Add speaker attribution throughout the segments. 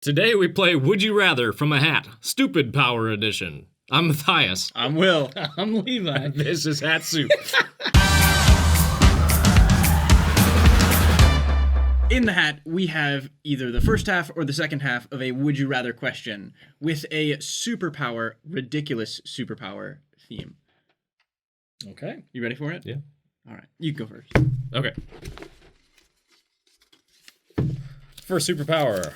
Speaker 1: Today we play Would You Rather from a Hat, Stupid Power Edition. I'm Matthias.
Speaker 2: I'm Will.
Speaker 3: I'm Levi.
Speaker 1: This is HatSoup.
Speaker 2: In the hat, we have either the first half or the second half of a Would You Rather question with a superpower, ridiculous superpower theme.
Speaker 3: Okay.
Speaker 2: You ready for it?
Speaker 1: Yeah.
Speaker 2: All right. You can go first.
Speaker 1: Okay. First superpower.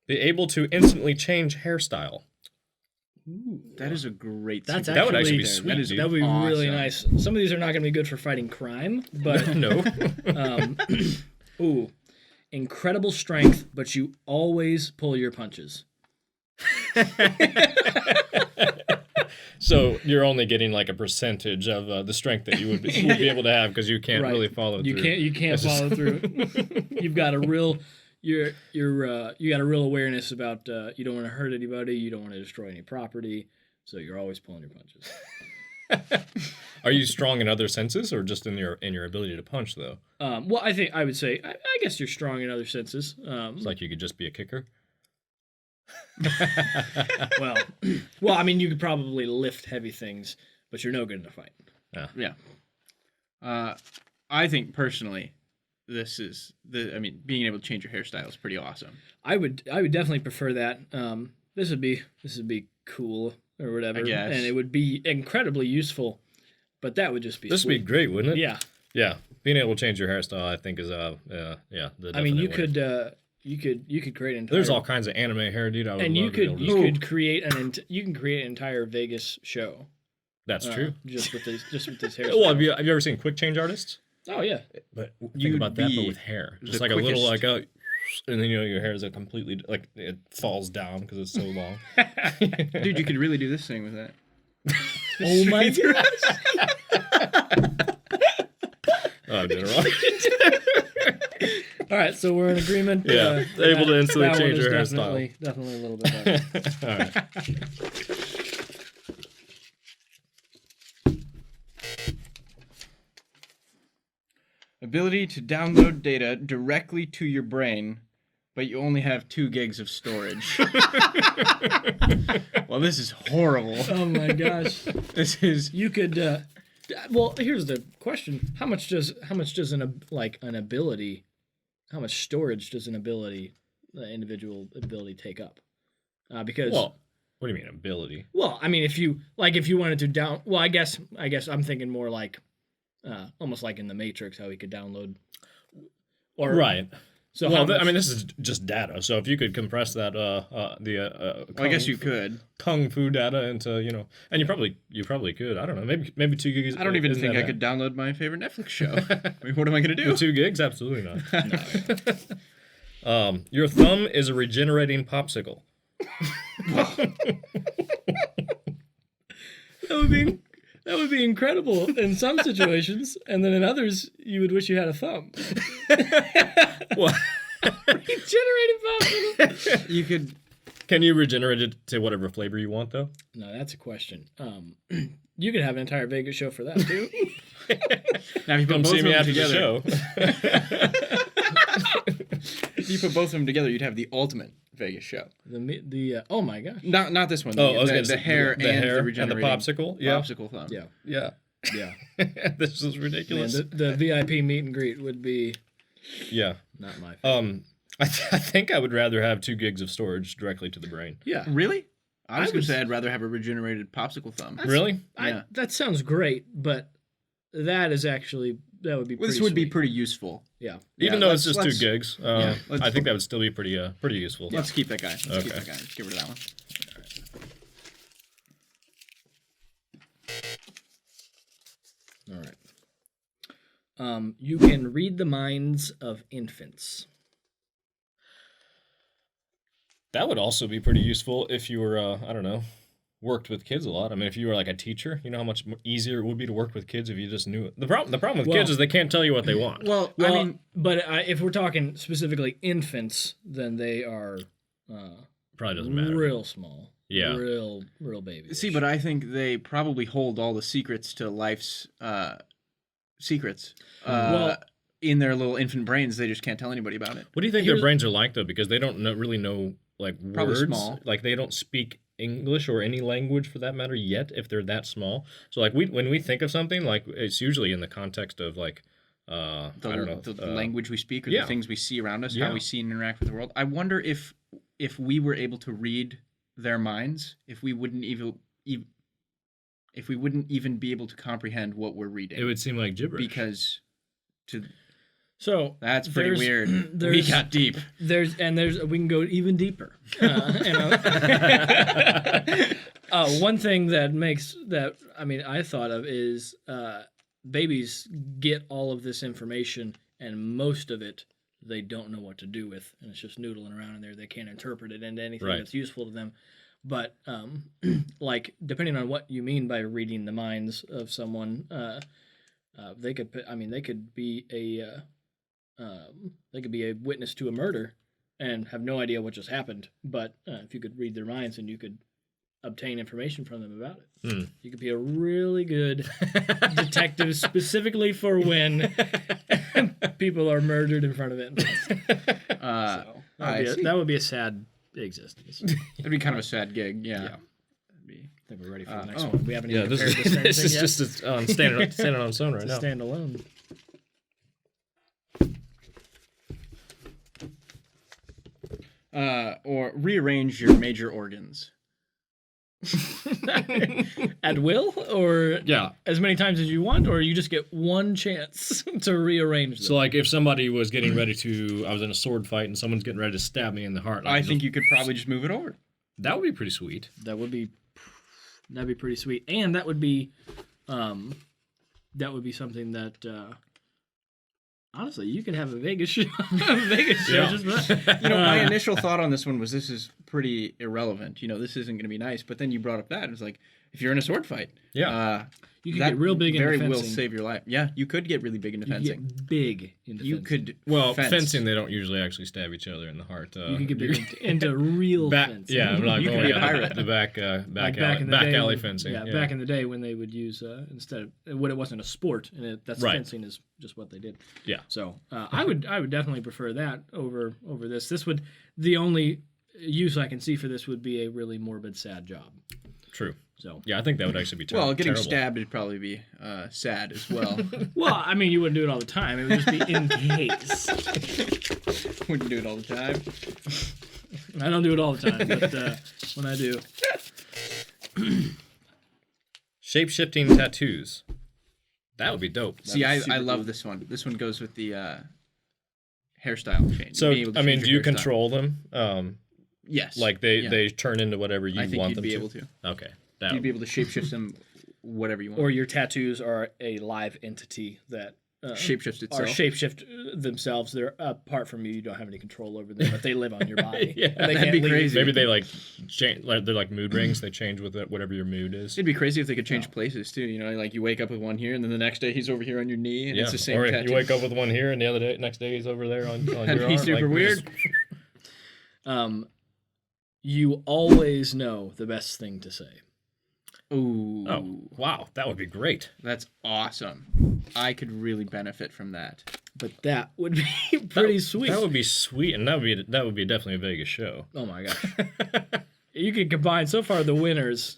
Speaker 1: Be able to instantly change hairstyle.
Speaker 2: Ooh, that is a great
Speaker 3: That's
Speaker 2: superpower.
Speaker 1: That would actually be
Speaker 3: That
Speaker 1: sweet,
Speaker 3: is,
Speaker 1: dude.
Speaker 3: that would be really
Speaker 2: Awesome.
Speaker 3: nice. Some of these are not going to be good for fighting crime, but
Speaker 1: No.
Speaker 3: ooh, incredible strength, but you always pull your punches.
Speaker 1: So you're only getting like a percentage of the strength that you would be able to have because you can't
Speaker 3: Right.
Speaker 1: really follow through.
Speaker 3: You can't follow through. You've got a real you got a real awareness about you don't want to hurt anybody, you don't want to destroy any property, so you're always pulling your punches.
Speaker 1: Are you strong in other senses or just in your ability to punch though?
Speaker 3: Well, I would say I guess you're strong in other senses.
Speaker 1: It's like you could just be a kicker.
Speaker 3: well, I mean, you could probably lift heavy things, but you're no good in a fight.
Speaker 2: Yeah. I think personally, this is being able to change your hairstyle is pretty awesome.
Speaker 3: I would definitely prefer that. This would be cool or whatever,
Speaker 2: I guess.
Speaker 3: and it would be incredibly useful. But that would just be
Speaker 1: This would be
Speaker 3: sweet.
Speaker 1: great, wouldn't it?
Speaker 3: Yeah.
Speaker 1: Yeah. Being able to change your hairstyle, I think, is the
Speaker 3: I mean, you
Speaker 1: definite way.
Speaker 3: could create an entire.
Speaker 1: There's all kinds of anime hair, dude. I would
Speaker 3: and
Speaker 1: love
Speaker 3: you
Speaker 1: to be
Speaker 3: could
Speaker 1: able to-
Speaker 3: create you can create an entire Vegas show.
Speaker 1: That's true.
Speaker 3: Just with this hair.
Speaker 1: Well, have you ever seen quick change artists?
Speaker 3: Oh yeah.
Speaker 1: But think
Speaker 2: You'd
Speaker 1: about that, but
Speaker 2: be
Speaker 1: with hair,
Speaker 2: the
Speaker 1: just like a little
Speaker 2: quickest-
Speaker 1: and then your hair is a completely it falls down because it's so long.
Speaker 2: Dude, you could really do this thing with that.
Speaker 3: Oh my gosh.
Speaker 1: Oh, I did it wrong.
Speaker 3: All right, so we're in agreement.
Speaker 1: Yeah, able to instantly
Speaker 3: that
Speaker 1: change
Speaker 3: one is
Speaker 1: your hairstyle.
Speaker 3: Definitely a little bit better.
Speaker 1: All right.
Speaker 2: Ability to download data directly to your brain, but you only have 2 gigs of storage. Well, this is horrible.
Speaker 3: Oh my gosh.
Speaker 2: This is
Speaker 3: You could. Well, here's the question: How much does an ability, how much storage does an individual ability take up? Because
Speaker 1: Well, what do you mean ability?
Speaker 3: well, I mean, if you wanted to well, I guess I'm thinking more like, almost like in the Matrix, how he could download. Or
Speaker 1: Right.
Speaker 3: So
Speaker 1: Well,
Speaker 3: how much,
Speaker 1: I mean, this is just data. So if you could compress that,
Speaker 2: well, I guess you could.
Speaker 1: kung fu data into, and you probably could. I don't know. Maybe 2 gigs.
Speaker 2: I don't even
Speaker 1: isn't
Speaker 2: think
Speaker 1: that
Speaker 2: I
Speaker 1: bad.
Speaker 2: could download my favorite Netflix show. I mean, what am I going to do?
Speaker 1: With 2 gigs? Absolutely not. Your thumb is a regenerating popsicle.
Speaker 3: that would be incredible in some situations, and then in others, you would wish you had a thumb.
Speaker 1: What?
Speaker 3: Regenerating popsicle.
Speaker 2: You could.
Speaker 1: Can you regenerate it to whatever flavor you want, though?
Speaker 3: No, that's a question. You could have an entire Vegas show for that too.
Speaker 2: Now, if you put
Speaker 1: Come
Speaker 2: both
Speaker 1: see
Speaker 2: of
Speaker 1: me
Speaker 2: them
Speaker 1: after
Speaker 2: together,
Speaker 1: the show.
Speaker 2: if you put both of them together, you'd have the ultimate Vegas show.
Speaker 3: Oh my gosh.
Speaker 2: Not this one.
Speaker 1: Oh, I was gonna
Speaker 2: the
Speaker 1: say
Speaker 2: hair
Speaker 1: the
Speaker 2: and
Speaker 1: hair
Speaker 2: the
Speaker 1: and the
Speaker 2: regenerating
Speaker 1: popsicle. Yeah,
Speaker 2: popsicle thumb.
Speaker 3: Yeah,
Speaker 1: yeah.
Speaker 3: yeah.
Speaker 1: This is
Speaker 3: Man,
Speaker 1: ridiculous.
Speaker 3: the VIP meet and greet would be
Speaker 1: Yeah.
Speaker 3: not my favorite.
Speaker 1: I think I would rather have 2 gigs of storage directly to the brain.
Speaker 3: Yeah.
Speaker 2: Really? I was going
Speaker 3: would-
Speaker 2: to say I'd rather have a regenerated popsicle thumb.
Speaker 1: Really?
Speaker 2: Yeah.
Speaker 3: That sounds great, but that would be pretty
Speaker 2: This would be
Speaker 3: sweet.
Speaker 2: pretty useful.
Speaker 3: Yeah.
Speaker 1: Even
Speaker 2: Yeah,
Speaker 1: though it's just 2
Speaker 2: let's-
Speaker 1: gigs,
Speaker 2: let's-
Speaker 1: I think that would still be pretty useful.
Speaker 2: Let's keep that guy. Let's keep
Speaker 1: Okay.
Speaker 2: that guy. Let's get rid of that one.
Speaker 3: All right. You can read the minds of infants.
Speaker 1: That would also be pretty useful if you were, I don't know, worked with kids a lot. I mean, if you were like a teacher, you know how much easier it would be to work with kids if you just knew it. The problem with kids is they can't tell you what they want.
Speaker 2: Well,
Speaker 3: Well,
Speaker 2: I mean,
Speaker 3: but if we're talking specifically infants, then they are
Speaker 1: Probably doesn't matter.
Speaker 3: real small.
Speaker 1: Yeah.
Speaker 3: Real babies.
Speaker 2: see, but I think they probably hold all the secrets to life's secrets.
Speaker 3: Well-
Speaker 2: In their little infant brains, they just can't tell anybody about it.
Speaker 1: What do you think their
Speaker 3: Here's-
Speaker 1: brains are like though? Because they don't really know like
Speaker 2: Probably
Speaker 1: words.
Speaker 2: small.
Speaker 1: Like they don't speak English or any language for that matter yet if they're that small. So like when we think of something, like it's usually in the context of like I don't know,
Speaker 2: the language we speak or
Speaker 1: yeah.
Speaker 2: the things we see around us,
Speaker 1: Yeah.
Speaker 2: how we see and interact with the world. I wonder if we were able to read their minds, if we wouldn't even be able to comprehend what we're reading.
Speaker 1: it would seem like gibberish.
Speaker 2: Because
Speaker 3: So
Speaker 2: that's pretty weird. We
Speaker 3: there's-
Speaker 2: got deep.
Speaker 3: There's we can go even deeper. One thing I thought of is babies get all of this information, and most of it they don't know what to do with, and it's just noodling around in there. They can't interpret it into anything
Speaker 1: Right.
Speaker 3: that's useful to them. But like depending on what you mean by reading the minds of someone, they could be a witness to a murder and have no idea what just happened. But if you could read their minds and you could obtain information from them about it, you could be a really good detective specifically for when people are murdered in front of it. That would be a sad existence.
Speaker 2: It'd be kind of a sad gig. Yeah.
Speaker 3: I think we're ready for the next one. We haven't even
Speaker 1: this
Speaker 3: compared this
Speaker 1: is
Speaker 3: yet.
Speaker 1: just standing on its own right
Speaker 3: It's
Speaker 1: now.
Speaker 3: a standalone.
Speaker 2: Or rearrange your major organs.
Speaker 3: At will, or
Speaker 1: Yeah.
Speaker 3: as many times as you want, or you just get one chance to rearrange them.
Speaker 1: So like if somebody was getting ready I was in a sword fight and someone's getting ready to stab me in the heart. Like,
Speaker 2: I think you could probably just move it over.
Speaker 1: that would be pretty sweet.
Speaker 3: that'd be pretty sweet, and that would be something that honestly you could have a Vegas show.
Speaker 1: Yeah.
Speaker 3: Just for that.
Speaker 2: My initial thought on this one was this is pretty irrelevant. This isn't going to be nice. But then you brought up that. It was like, if you're in a sword fight,
Speaker 3: You could
Speaker 2: that
Speaker 3: get real big into
Speaker 2: very
Speaker 3: fencing.
Speaker 2: will save your life. Yeah, you could get really big into
Speaker 3: You could
Speaker 2: fencing.
Speaker 3: get big into
Speaker 2: You
Speaker 3: fencing.
Speaker 2: could
Speaker 1: Well,
Speaker 2: fence.
Speaker 1: fencing they don't usually actually stab each other in the heart.
Speaker 3: You could get big into real fencing.
Speaker 1: Yeah, I'm like
Speaker 2: You could be a pirate.
Speaker 1: the back
Speaker 3: Like
Speaker 1: alley
Speaker 3: when-
Speaker 1: fencing.
Speaker 3: Yeah, back in the day when they would use instead of when it wasn't a sport, and that's
Speaker 1: Right.
Speaker 3: fencing is just what they did.
Speaker 1: Yeah.
Speaker 3: So I would definitely prefer that over this. The only use I can see for this would be a really morbid, sad job.
Speaker 1: True.
Speaker 3: So
Speaker 1: Yeah, I think that would actually be terrible.
Speaker 2: Well, getting
Speaker 1: terrible.
Speaker 2: stabbed would probably be sad as well.
Speaker 3: well, I mean, you wouldn't do it all the time. It would just be in case.
Speaker 2: Wouldn't do it all the time.
Speaker 3: I don't do it all the time, but when I do,
Speaker 1: Shape-shifting tattoos. That would be dope.
Speaker 2: See, I
Speaker 3: super
Speaker 2: love
Speaker 3: cool.
Speaker 2: this one. This one goes with the hairstyle change.
Speaker 1: So,
Speaker 2: Being able to
Speaker 1: I mean,
Speaker 2: change
Speaker 1: do
Speaker 2: your
Speaker 1: you
Speaker 2: hairstyle.
Speaker 1: control them?
Speaker 2: Yes.
Speaker 1: Like
Speaker 2: Yeah.
Speaker 1: they turn into whatever you
Speaker 2: I think
Speaker 1: want
Speaker 2: you'd
Speaker 1: them
Speaker 2: be
Speaker 1: to?
Speaker 2: able to.
Speaker 1: Okay.
Speaker 2: You'd be able to shapeshift them whatever you want.
Speaker 3: or your tattoos are a live entity that
Speaker 2: Shapeshift
Speaker 3: are
Speaker 2: itself.
Speaker 3: shapeshift themselves. They're apart from you. You don't have any control over them, but they live on your body.
Speaker 1: Yeah,
Speaker 3: And they
Speaker 2: that'd
Speaker 3: can't
Speaker 2: be
Speaker 3: leave.
Speaker 2: crazy.
Speaker 1: Maybe they like change. Like they're like mood rings. They change with it, whatever your mood is.
Speaker 2: It'd be crazy if they could change places too. Like you wake up with one here, and then the next day he's over here on your knee, and it's the same
Speaker 1: or
Speaker 2: tattoo.
Speaker 1: you wake up with one here, and the other day, next day he's over there on
Speaker 2: That'd
Speaker 1: your
Speaker 2: be
Speaker 1: arm.
Speaker 2: super weird.
Speaker 3: You always know the best thing to say.
Speaker 2: Ooh,
Speaker 1: Oh, wow, that would be great.
Speaker 2: that's awesome. I could really benefit from that.
Speaker 3: But that would be pretty sweet.
Speaker 1: That would be sweet, and that would be definitely a Vegas show.
Speaker 3: Oh my gosh. You could combine so far the winners.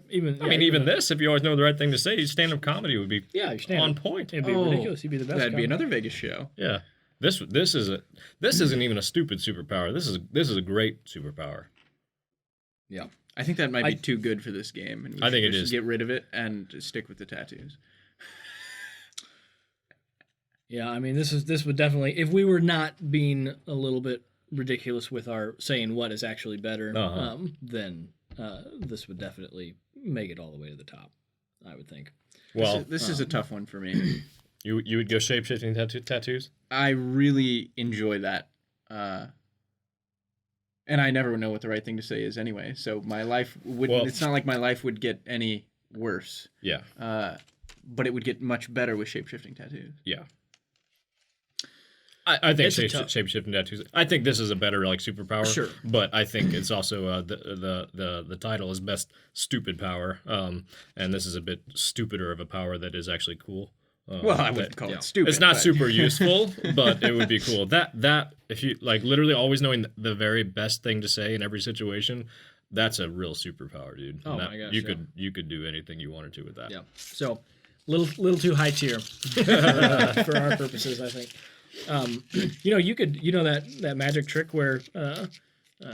Speaker 1: Even this, if you always know the right thing to say, stand-up comedy would be
Speaker 3: Yeah, you
Speaker 1: on point.
Speaker 3: It'd be ridiculous. You'd be the best.
Speaker 2: That'd be
Speaker 3: comic.
Speaker 2: another Vegas show.
Speaker 1: Yeah, this isn't even a stupid superpower. This is a great superpower.
Speaker 3: Yeah.
Speaker 2: I think that might be too good for this game. And we
Speaker 1: I think
Speaker 2: should
Speaker 1: it
Speaker 2: just
Speaker 1: is.
Speaker 2: Get rid of it and just stick with the tattoos.
Speaker 3: Yeah, I mean, this would definitely, if we were not being a little bit ridiculous with our saying what is actually better, then this would definitely make it all the way to the top, I would think.
Speaker 1: Well,
Speaker 2: This is a tough one for me.
Speaker 1: you would go shape-shifting tattoos?
Speaker 2: I really enjoy that. And I never know what the right thing to say is anyway. So my life wouldn't.
Speaker 1: Well-
Speaker 2: It's not like my life would get any worse.
Speaker 1: Yeah,
Speaker 2: But it would get much better with shapeshifting tattoos.
Speaker 1: yeah. I think
Speaker 3: It's a tough-
Speaker 1: shape-shifting tattoos. I think this is a better like superpower.
Speaker 3: Sure.
Speaker 1: But I think it's also the title is best stupid power. And this is a bit stupider of a power that is actually cool.
Speaker 2: Well, I wouldn't call it stupid.
Speaker 1: It's not
Speaker 2: but-
Speaker 1: super useful, but it would be cool. That if you like literally always knowing the very best thing to say in every situation, that's a real superpower, dude.
Speaker 3: Oh
Speaker 1: That-
Speaker 3: my gosh,
Speaker 1: you could do anything you wanted to with that.
Speaker 3: Yeah. So, little too high tier for our purposes, I think. That magic trick where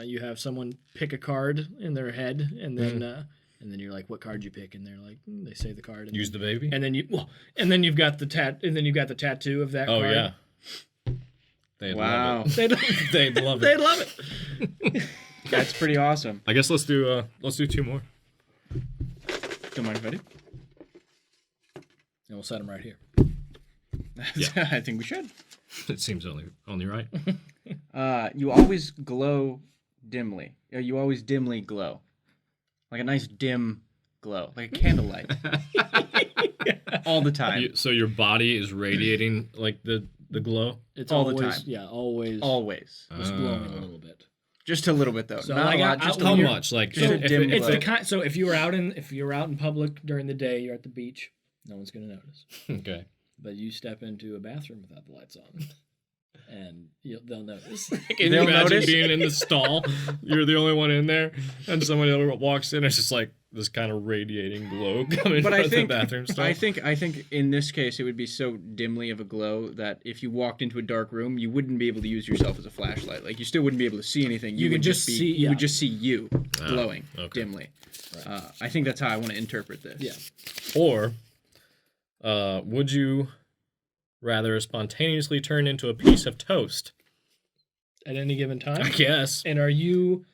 Speaker 3: you have someone pick a card in their head, and then you're like, "What card you pick?" And they're like, they say the card. And
Speaker 1: Use the baby.
Speaker 3: And then you've got the tattoo of that
Speaker 1: Oh
Speaker 3: card.
Speaker 1: yeah. They'd
Speaker 2: Wow.
Speaker 1: love it. They'd love
Speaker 3: They'd
Speaker 1: it.
Speaker 3: love it.
Speaker 2: That's pretty awesome.
Speaker 1: I guess let's do 2 more.
Speaker 2: Don't mind if I do.
Speaker 3: And we'll set them right here.
Speaker 2: I think we should.
Speaker 1: It seems only right.
Speaker 2: You always glow dimly. You always dimly glow. Like a nice dim glow. Like a candlelight. All the time.
Speaker 1: So your body is radiating like the glow.
Speaker 3: It's
Speaker 2: All the
Speaker 3: always,
Speaker 2: time.
Speaker 3: Yeah, always.
Speaker 2: Always.
Speaker 3: Just glowing a little bit.
Speaker 2: Just a little bit though.
Speaker 3: So,
Speaker 2: Not
Speaker 3: like,
Speaker 2: a lot.
Speaker 3: I-
Speaker 2: Just
Speaker 3: I-
Speaker 2: a
Speaker 1: How
Speaker 2: little.
Speaker 1: much? Like
Speaker 2: Just a dim
Speaker 3: It's
Speaker 2: glow.
Speaker 3: the kind. So if you're out in public during the day, you're at the beach. No one's gonna notice.
Speaker 1: Okay.
Speaker 3: But you step into a bathroom without the lights on, and they'll notice.
Speaker 1: Can you
Speaker 2: They'll
Speaker 1: imagine
Speaker 2: notice?
Speaker 1: being in the stall? You're the only one in there, and someone else walks in. It's just like this kind of radiating glow coming
Speaker 2: But
Speaker 1: out
Speaker 2: I
Speaker 1: of
Speaker 2: think
Speaker 1: the bathroom stall.
Speaker 2: I think in this case it would be so dimly of a glow that if you walked into a dark room, you wouldn't be able to use yourself as a flashlight. Like you still wouldn't be able to see anything.
Speaker 3: You
Speaker 2: would
Speaker 3: could just see-
Speaker 2: You
Speaker 3: yeah.
Speaker 2: would just see you glowing
Speaker 1: okay.
Speaker 2: dimly. I think that's how I want to interpret this.
Speaker 3: Yeah.
Speaker 1: Or would you rather spontaneously turn into a piece of toast?
Speaker 3: At any given
Speaker 1: I
Speaker 3: time.
Speaker 1: guess.
Speaker 3: And are you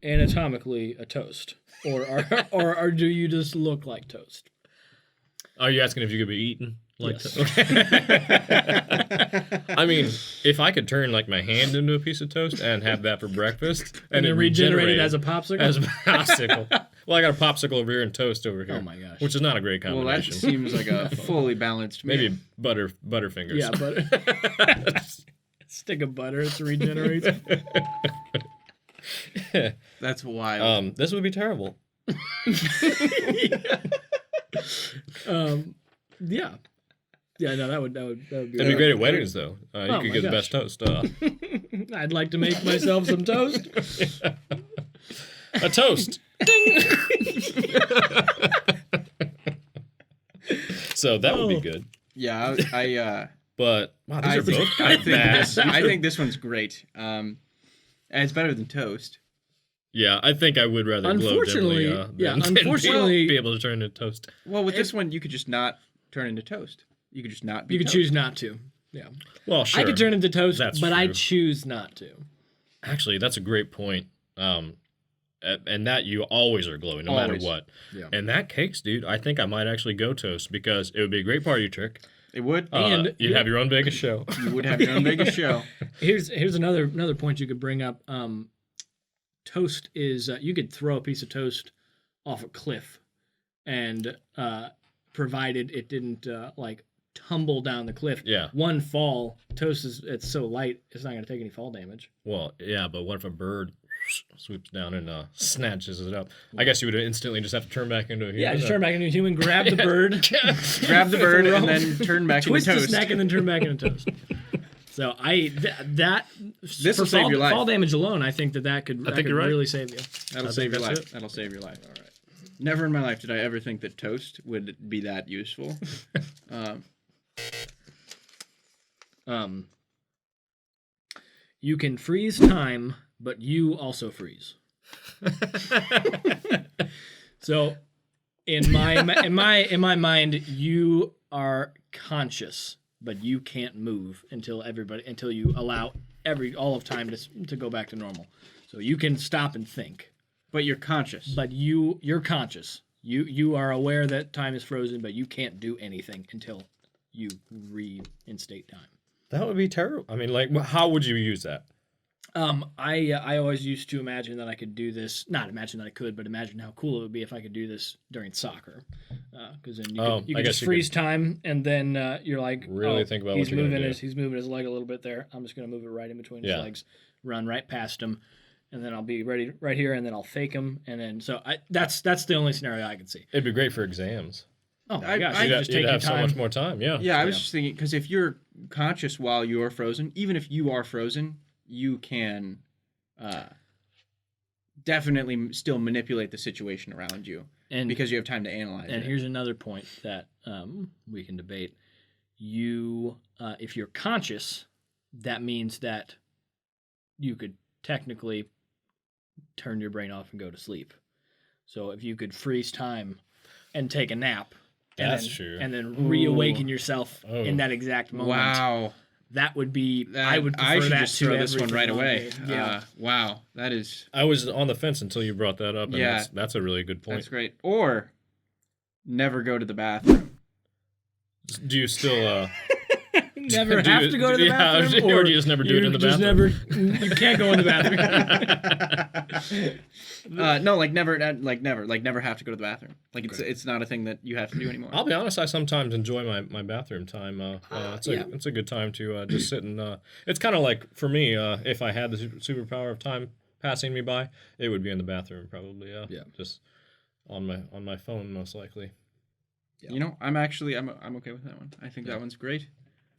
Speaker 3: anatomically a toast, or do you just look like toast?
Speaker 1: Are you asking if you could be eaten? Like
Speaker 3: Yes.
Speaker 1: I mean, if I could turn like my hand into a piece of toast and have that for breakfast,
Speaker 3: And
Speaker 1: it
Speaker 3: then regenerate it
Speaker 1: regenerated
Speaker 3: as a popsicle.
Speaker 1: as a popsicle. Well, I got a popsicle over here and toast over here.
Speaker 3: Oh my gosh.
Speaker 1: Which is not a great
Speaker 2: Well, that
Speaker 1: combination.
Speaker 2: seems like a fully balanced meal.
Speaker 1: Maybe Butterfingers.
Speaker 3: Yeah, but stick of butter, it regenerates.
Speaker 2: That's wild.
Speaker 1: This would be terrible.
Speaker 3: Yeah. Yeah, no, that would be.
Speaker 1: It'd be great at weddings, though. You
Speaker 3: Oh
Speaker 1: could
Speaker 3: my
Speaker 1: get the
Speaker 3: gosh.
Speaker 1: best toast.
Speaker 3: I'd like to make myself some toast.
Speaker 1: A toast. So that would be good.
Speaker 2: yeah, I
Speaker 1: But wow, these
Speaker 2: I
Speaker 1: are both
Speaker 2: think,
Speaker 1: kind of bad.
Speaker 2: I think this one's great. And it's better than toast.
Speaker 1: Yeah, I think I would rather
Speaker 3: Unfortunately-
Speaker 1: glow dimly,
Speaker 3: yeah,
Speaker 1: than
Speaker 3: unfortunately-
Speaker 1: be able to turn into toast.
Speaker 2: Well, with this one, you could just not turn into toast. You could just not be
Speaker 3: You could
Speaker 2: toast.
Speaker 3: choose not to. Yeah.
Speaker 1: Well, sure.
Speaker 3: I could turn into toast,
Speaker 1: That's
Speaker 3: but I
Speaker 1: true.
Speaker 3: choose not to.
Speaker 1: Actually, that's a great point. And that you always are glowing, no
Speaker 2: Always.
Speaker 1: matter what.
Speaker 3: Yeah.
Speaker 1: And that cakes, dude, I think I might actually go toast because it would be a great party trick.
Speaker 2: It would.
Speaker 3: And
Speaker 1: You'd have your own Vegas show.
Speaker 2: You would have your own Vegas show.
Speaker 3: Here's another point you could bring up. Toast is you could throw a piece of toast off a cliff, and provided it didn't like tumble down the cliff.
Speaker 1: Yeah.
Speaker 3: One fall, toast it's so light it's not going to take any fall damage.
Speaker 1: Well, yeah, but what if a bird swoops down and snatches it up? I guess you would instantly just have to turn back into a human.
Speaker 3: Yeah, just turn back into a human, grab the bird,
Speaker 2: Grab the bird and then turn back into
Speaker 3: twist his
Speaker 2: toast.
Speaker 3: neck, and then turn back into toast. So
Speaker 2: This
Speaker 3: for
Speaker 2: will save
Speaker 3: fall,
Speaker 2: your life.
Speaker 3: fall damage alone, I think that could
Speaker 1: you're right.
Speaker 3: really save you.
Speaker 2: That'll
Speaker 1: I
Speaker 2: save
Speaker 1: think
Speaker 2: your
Speaker 1: that's
Speaker 2: life.
Speaker 1: it.
Speaker 2: That'll save your life. All right. Never in my life did I ever think that toast would be that useful.
Speaker 3: You can freeze time, but you also freeze. So, in my mind, you are conscious, but you can't move until you allow all of time to go back to normal. So you can stop and think,
Speaker 2: But you're conscious.
Speaker 3: but you're conscious. You are aware that time is frozen, but you can't do anything until you reinstate time.
Speaker 1: That would be terrible. I mean, like, how would you use that?
Speaker 3: I always used to imagine that I could do this. Not imagine that I could, but imagine how cool it would be if I could do this during soccer. Because then you
Speaker 1: Oh,
Speaker 3: could
Speaker 1: I guess
Speaker 3: just
Speaker 1: you
Speaker 3: freeze time, and then you're like,
Speaker 1: Really think about what
Speaker 3: he's
Speaker 1: you're gonna
Speaker 3: moving
Speaker 1: do.
Speaker 3: he's moving his leg a little bit there. I'm just gonna move it right in between his
Speaker 1: Yeah.
Speaker 3: legs, run right past him, and then I'll be ready right here, and then I'll fake him, and then that's the only scenario I could see.
Speaker 1: It'd be great for exams.
Speaker 3: Oh my gosh,
Speaker 2: I
Speaker 3: you
Speaker 1: You'd,
Speaker 3: just
Speaker 1: you'd
Speaker 3: take your
Speaker 1: have so
Speaker 3: time.
Speaker 1: much more time. Yeah.
Speaker 2: Yeah, I was just thinking, because if you're conscious while you're frozen, even if you are frozen, you can definitely still manipulate the situation around you
Speaker 3: And
Speaker 2: because you have time to analyze
Speaker 3: And
Speaker 2: it.
Speaker 3: here's another point that we can debate. If you're conscious, that means that you could technically turn your brain off and go to sleep. So if you could freeze time and take a nap,
Speaker 1: That's
Speaker 3: and then,
Speaker 1: true.
Speaker 3: and then reawaken yourself
Speaker 1: Oh.
Speaker 3: in that exact moment,
Speaker 2: Wow.
Speaker 3: that would be. I would prefer
Speaker 2: should
Speaker 3: that
Speaker 2: just
Speaker 3: to
Speaker 2: throw this one
Speaker 3: everything
Speaker 2: right
Speaker 3: on
Speaker 2: away.
Speaker 3: it. Yeah.
Speaker 2: Wow, that is
Speaker 1: I was on the fence until you brought that up, and
Speaker 2: Yeah.
Speaker 1: that's a really good point.
Speaker 2: that's great. Or never go to the bathroom.
Speaker 1: Do you still
Speaker 3: Never
Speaker 1: do
Speaker 3: have
Speaker 1: you-
Speaker 3: to go to the
Speaker 1: yeah,
Speaker 3: bathroom,
Speaker 1: or do you just never do it in the
Speaker 3: just
Speaker 1: bathroom?
Speaker 3: you can't go in the bathroom.
Speaker 2: No, never have to go to the bathroom. Like it's not a thing that you have to do anymore.
Speaker 1: I'll be honest. I sometimes enjoy my bathroom time.
Speaker 3: Yeah.
Speaker 1: It's a good time to just sit and. It's kind of like for me. If I had the superpower of time passing me by, it would be in the bathroom probably.
Speaker 3: Yeah.
Speaker 1: Just on my phone most likely.
Speaker 3: Yeah.
Speaker 2: You know, I'm okay with that one. I think that one's great.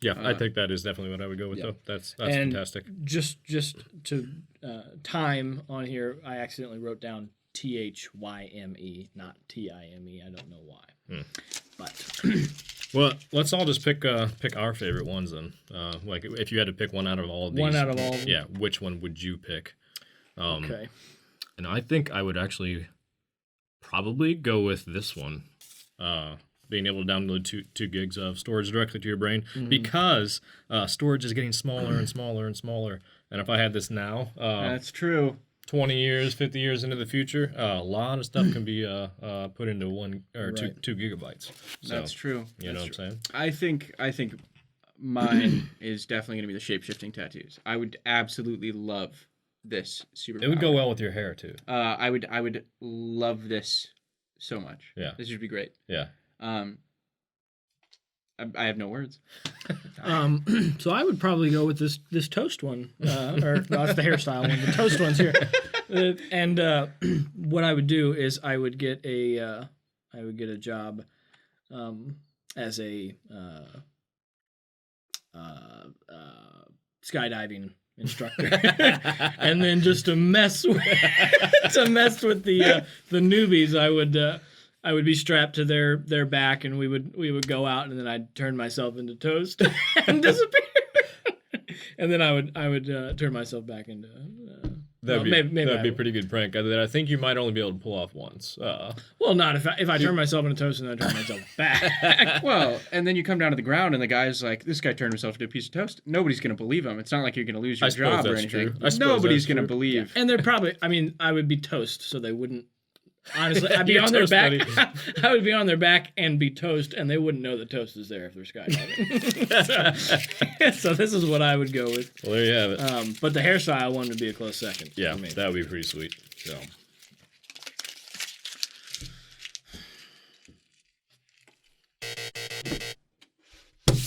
Speaker 1: Yeah, I think that is definitely what I would go with.
Speaker 3: Yeah.
Speaker 1: Though that's
Speaker 3: And
Speaker 1: fantastic.
Speaker 3: Just to time on here, I accidentally wrote down THYME, not TIME. I don't know why. But
Speaker 1: Well, let's all just pick our favorite ones then. Like if you had to pick one out of all of these.
Speaker 3: one out of all of them.
Speaker 1: Yeah, which one would you pick?
Speaker 3: Okay.
Speaker 1: And I think I would actually probably go with this one. Being able to download 2 gigs of storage directly to your brain because storage is getting smaller and smaller and smaller. And if I had this now,
Speaker 2: That's true.
Speaker 1: 20 years, 50 years into the future, a lot of stuff can be put into 1 or
Speaker 3: Right.
Speaker 1: 2 gigabytes. So,
Speaker 2: That's true.
Speaker 1: You know
Speaker 2: That's
Speaker 1: what I'm saying?
Speaker 2: I think mine is definitely going to be the shape-shifting tattoos. I would absolutely love this superpower.
Speaker 1: It would go well with your hair too.
Speaker 2: I would love this so much.
Speaker 1: Yeah.
Speaker 2: This would be great.
Speaker 1: Yeah.
Speaker 2: I have no words.
Speaker 3: So I would probably go with this toast one, or no, it's the hairstyle one. The toast one's here, and what I would do is I would get a job as a skydiving instructor, and then just to mess with the newbies, I would be strapped to their back, and we would go out, and then I'd turn myself into toast and disappear, and then I would turn myself back into.
Speaker 1: That'd be
Speaker 3: maybe
Speaker 1: a pretty good prank that I think you might only be able to pull off once.
Speaker 3: Well, not if I turn myself into toast and then I turn myself back.
Speaker 2: Well, and then you come down to the ground, and the guy's like, "This guy turned himself into a piece of toast." Nobody's gonna believe him. It's not like you're gonna lose your
Speaker 1: I suppose
Speaker 2: job or
Speaker 1: that's
Speaker 2: anything.
Speaker 1: true. I suppose
Speaker 2: Nobody's
Speaker 1: that's
Speaker 2: gonna
Speaker 1: true.
Speaker 2: believe.
Speaker 3: And they're probably, I would be toast, so they wouldn't. Honestly, I'd be
Speaker 1: You're
Speaker 3: on their
Speaker 1: toast,
Speaker 3: back.
Speaker 1: buddy.
Speaker 3: I would be on their back and be toast, and they wouldn't know the toast is there if they're skydiving. so this is what I would go with.
Speaker 1: Well, there you have it.
Speaker 3: But the hairstyle one would be a close second.
Speaker 1: Yeah,
Speaker 3: for me.
Speaker 1: that would be pretty sweet.
Speaker 3: So.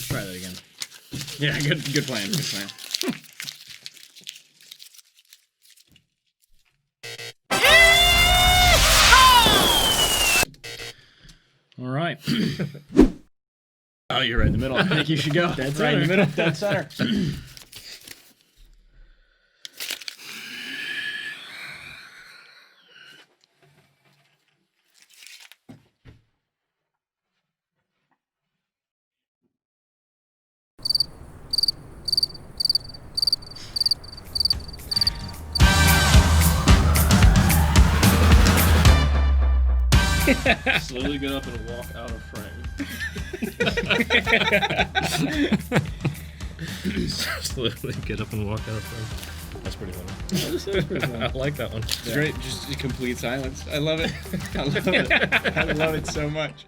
Speaker 3: Try that again.
Speaker 2: Yeah, good plan. Good plan.
Speaker 3: All right.
Speaker 2: Oh, you're right in the middle. I think you should go.
Speaker 3: Dead
Speaker 2: right in the
Speaker 3: center.
Speaker 2: middle. Dead center.
Speaker 1: Slowly get up and walk out of frame. Slowly get up and walk out of frame. That's pretty funny. I like that one.
Speaker 2: It's great. Just complete silence. I love it. I love it. I love it so much.